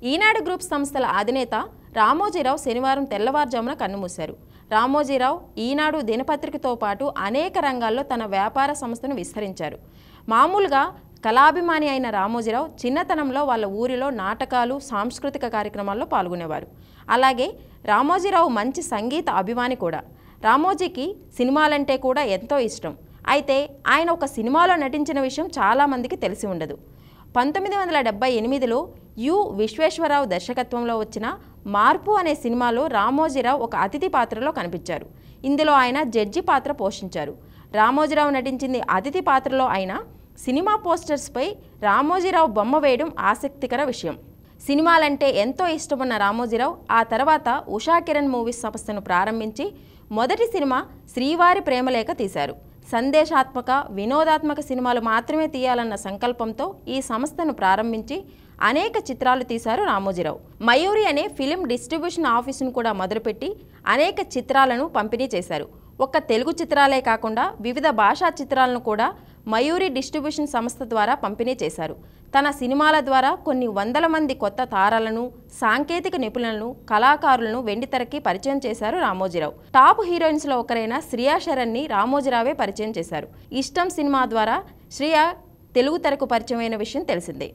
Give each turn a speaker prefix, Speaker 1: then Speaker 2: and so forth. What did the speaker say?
Speaker 1: ఈనాడు group సంస్థల అధినేత రామోజీరావు శనివారం తెల్లవారుజామున కన్నుమూశారు. రామోజీరావు ఈనాడు దినపత్రికతో పాటు అనేక రంగాల్లో తన వ్యాపార సంస్థను విస్తరించారు. మామూలుగా కళాభిమాని అయిన రామోజీరావు చిన్నతనంలో వాళ్ళ ఊరిలో నాటకాలు, సాంస్కృతిక కార్యక్రమాల్లో పాల్గొనేవారు. అలాగే రామోజీరావు మంచి సంగీత అభిమాని కూడా. రామోజీకి సినిమాలంటే కూడా ఎంతో ఇష్టం. అయితే ఆయన ఒక సినిమాలో నటించిన విషయం చాలామందికి తెలిసి ఉండదు. 1978లో యు విశ్వేశ్వరరావు దర్శకత్వంలో వచ్చిన మార్పు అనే సినిమాలో రామోజీరావు ఒక అతిథి పాత్రలో కనిపించారు. ఇందులో ఆయన జడ్జి పాత్ర పోషించారు. రామోజీరావు నటించింది అతిథి పాత్రలో అయినా సినిమా పోస్టర్స్పై రామోజీరావు బొమ్మ వేయడం ఆసక్తికర విషయం. సినిమాలంటే ఎంతో ఇష్టమున్న రామోజీరావు ఆ తర్వాత ఉషా కిరణ్ మూవీస్ సంస్థను ప్రారంభించి మొదటి సినిమా శ్రీవారి ప్రేమలేఖ తీశారు. సందేశాత్మక, వినోదాత్మక సినిమాలు మాత్రమే తీయాలన్న సంకల్పంతో ఈ సంస్థను ప్రారంభించి అనేక చిత్రాలు తీశారు రామోజీరావు. మయూరి అనే ఫిలిం డిస్ట్రిబ్యూషన్ ఆఫీసును కూడా మొదలుపెట్టి అనేక చిత్రాలను పంపిణీ చేశారు. ఒక్క తెలుగు చిత్రాలే కాకుండా వివిధ భాషా చిత్రాలను కూడా మయూరి డిస్ట్రిబ్యూషన్ సంస్థ ద్వారా పంపిణీ చేశారు. తన సినిమాల ద్వారా కొన్ని వందల మంది కొత్త తారలను, సాంకేతిక నిపుణులను, కళాకారులను వెండితెరకి పరిచయం చేశారు రామోజీరావు. టాప్ హీరోయిన్స్లో ఒకరైన శ్రియా శరన్ని రామోజీరావే పరిచయం చేశారు. ఇష్టం సినిమా ద్వారా శ్రియా తెలుగు తెరకు పరిచయమైన విషయం తెలిసిందే.